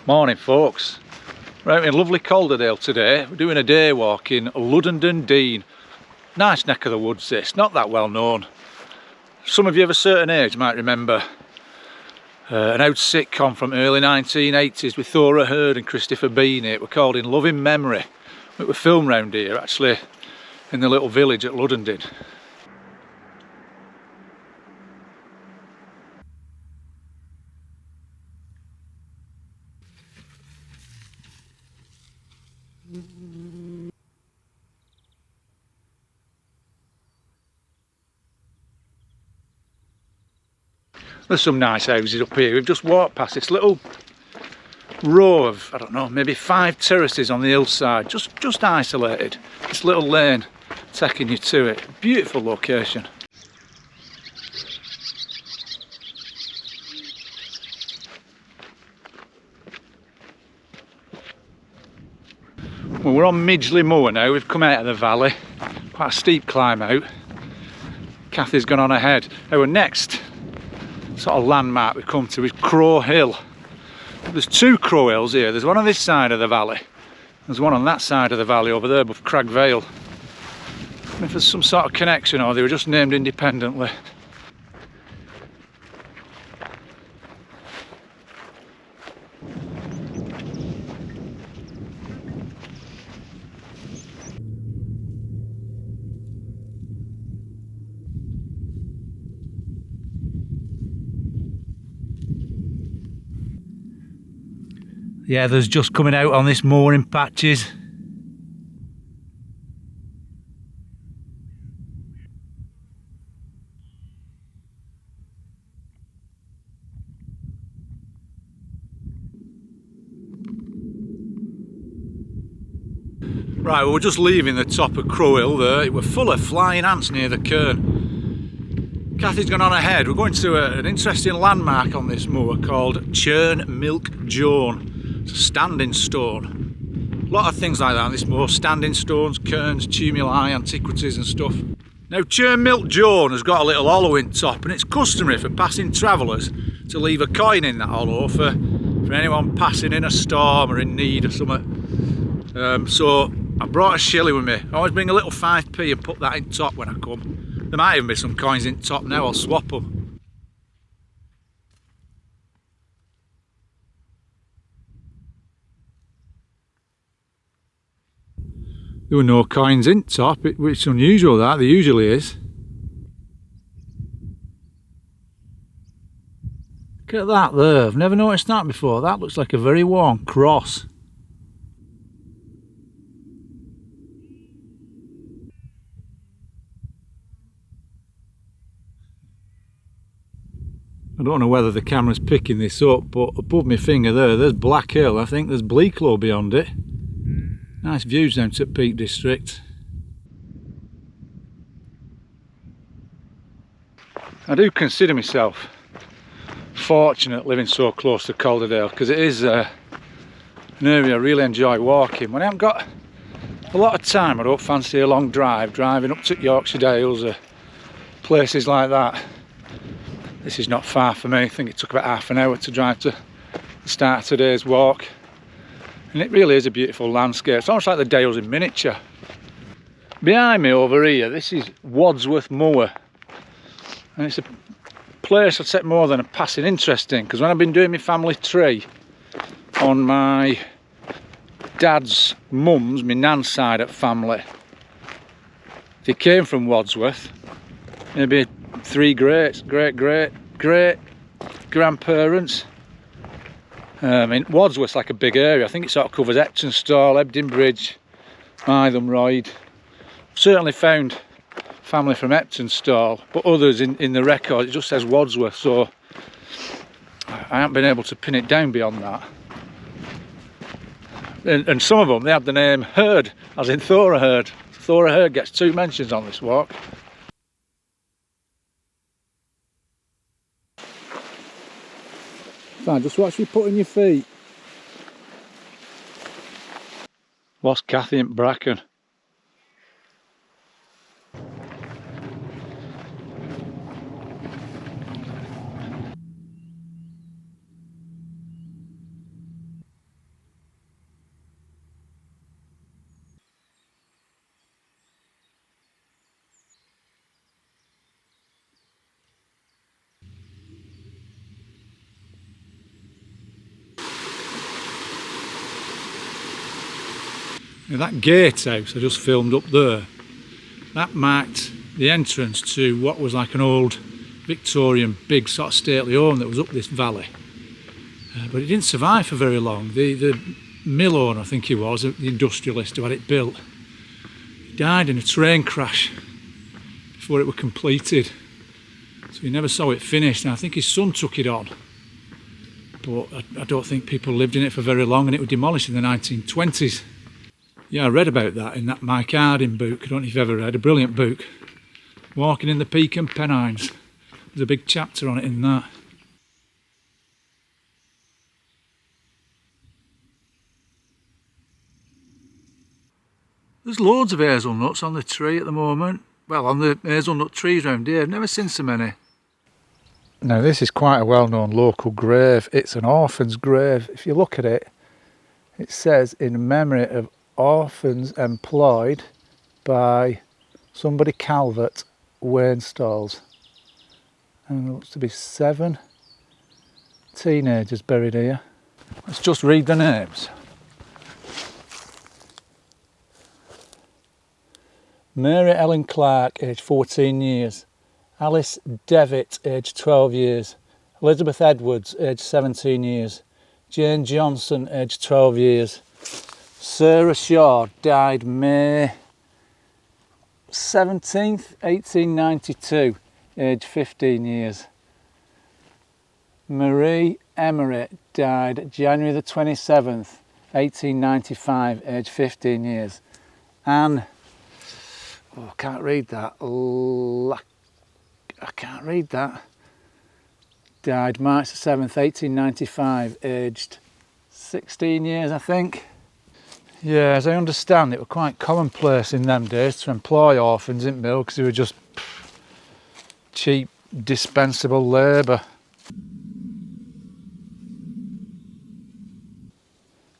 Morning folks, we're out in lovely Calderdale today. We're doing a day walk in Luddenden Dean. Nice neck of the woods this, not that well known. Some of you of a certain age might remember an old sitcom from early 1980s with Thora Hird and Christopher Bean. It were called In Loving Memory. It were filmed round here actually in the little village at Luddenden. There's some nice houses up here. We've just walked past this little row of, I don't know, maybe 5 terraces on the hillside, just isolated. This little lane taking you to it. Beautiful location. Well, we're on Midgley Moor now. We've come out of the valley. Quite a steep climb out. Kathy's gone on ahead. Our next sort of landmark we come to is Crow Hill. There's 2 Crow Hills here. There's one on this side of the valley. There's one on that side of the valley over there above Crag Vale. If there's some sort of connection or they were just named independently. Yeah, there's just coming out on this mooring patches. Right, well, we're just leaving the top of Crow Hill there. It were full of flying ants near the Churn. Kathy's gone on ahead. We're going to an interesting landmark on this moor called Churn Milk Joan. It's a standing stone. A lot of things like that on this moor. Standing stones, cairns, tumuli, antiquities and stuff. Now Churn Milk Joan has got a little hollow in top, and it's customary for passing travellers to leave a coin in that hollow for anyone passing in a storm or in need or something. So I brought a shilling with me. I always bring a little 5p and put that in top when I come. There might even be some coins in top now. I'll swap them. There were no coins in top, which is unusual that, there usually is. Look at that there, I've never noticed that before. That looks like a very worn cross. I don't know whether the camera's picking this up, but above my finger there's Black Hill. I think there's Bleaklow beyond it. Nice views down to Peak District. I do consider myself fortunate living so close to Calderdale, because it is an area I really enjoy walking. When I haven't got a lot of time, I don't fancy a long drive, driving up to Yorkshire Dales or places like that. This is not far for me. I think it took about half an hour to drive to the start of today's walk. And it really is a beautiful landscape. It's almost like the Dales in miniature. Behind me over here, this is Wadsworth Moor. And it's a place I'd set more than a passing interest in, because when I've been doing my family tree on my dad's mum's, my nan's side of family, they came from Wadsworth. Maybe 3 great grandparents. Wadsworth's like a big area. I think it sort of covers Eptonstall, Hebden Bridge, Royd. Certainly found family from Eptonstall, but others in the record it just says Wadsworth, so I haven't been able to pin it down beyond that. And some of them, they have the name Hird, as in Thora Hird. Thora Hird gets 2 mentions on this walk. Fine, just watch you putting your feet. Lost Kathy in Bracken. Now that gatehouse I just filmed up there, that marked the entrance to what was like an old Victorian big sort of stately home that was up this valley. But it didn't survive for very long. The mill owner, I think he was, the industrialist who had it built, he died in a train crash before it was completed. So he never saw it finished, and I think his son took it on. But I don't think people lived in it for very long, and it was demolished in the 1920s. Yeah, I read about that in that Mike Harding book. I don't know if you've ever read, a brilliant book. Walking in the Peak and Pennines. There's a big chapter on it in that. There's loads of hazelnuts on the tree at the moment. Well, on the hazelnut trees around here. I've never seen so many. Now this is quite a well-known local grave. It's an orphan's grave. If you look at it, it says in memory of orphans employed by somebody Calvert, Wainstalls. And there looks to be 7 teenagers buried here. Let's just read the names. Mary Ellen Clark, aged 14 years. Alice Devitt, aged 12 years. Elizabeth Edwards, aged 17 years. Jane Johnson, aged 12 years. Sarah Shaw died May 17th, 1892, aged 15 years. Marie Emery died January the 27th, 1895, aged 15 years. Anne, I can't read that. I can't read that. Died March the 7th, 1895, aged 16 years, I think. Yeah, as I understand, it was quite commonplace in them days to employ orphans in mill because they were just cheap, dispensable labour.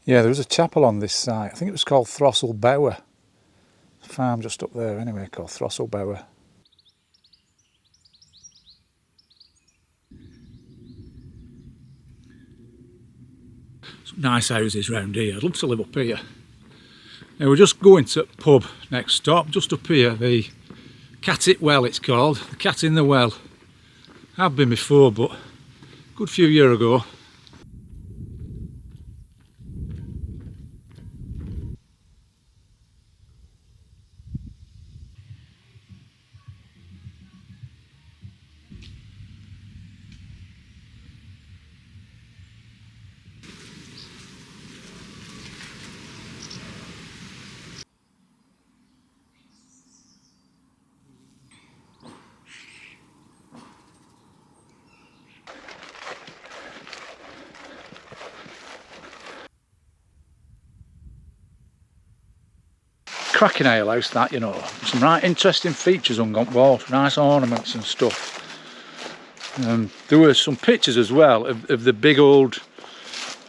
Yeah, there was a chapel on this site. I think it was called Throstle Bower. A farm just up there anyway called Throstle Bower. Some nice houses round here. I'd love to live up here. Now we're just going to the pub next stop, just up here, the Cattit Well it's called, the Cat in the Well. I've been before, but a good few years ago. Cracking alehouse that, you know. Some right interesting features on the wall, nice ornaments and stuff. There were some pictures as well of the big old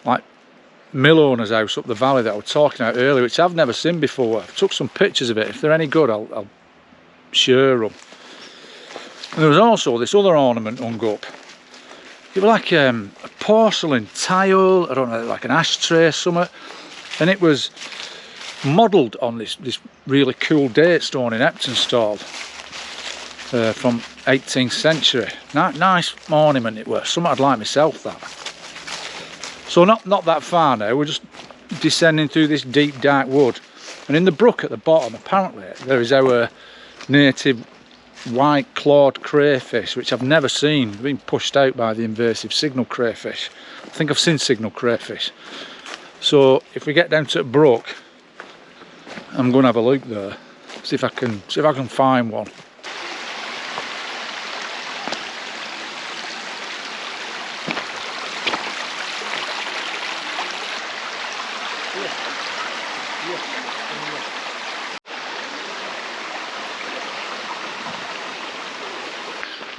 like mill owner's house up the valley that I was talking about earlier, which I've never seen before. I took some pictures of it. If they're any good, I'll share them. And there was also this other ornament hung up. It was like a porcelain tile, I don't know, like an ashtray or something, and it was modelled on this really cool date stone in Heptonstall from 18th century. Nice ornament it was, something I'd like myself that. So not that far now, we're just descending through this deep dark wood, and in the brook at the bottom apparently there is our native white clawed crayfish, which I've never seen. They've been pushed out by the invasive signal crayfish. I think I've seen signal crayfish. So if we get down to the brook, I'm going to have a look there, see if I can find one.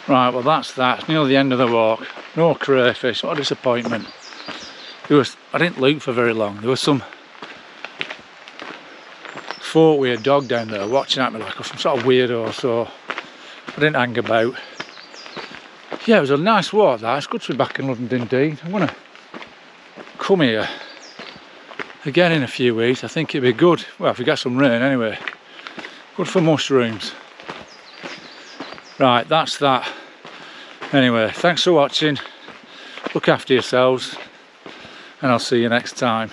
Right, well that's that. It's nearly the end of the walk. No crayfish. What a disappointment. I didn't look for very long. There was some folk with a dog down there watching at me like some sort of weirdo, so I didn't hang about. Yeah, it was a nice walk that. It's good to be back in Luddenden Dean. I'm going to come here again in a few weeks. I think it'd be good, well, if we get some rain anyway, good for mushrooms. Right, that's that. Anyway, thanks for watching, look after yourselves, and I'll see you next time.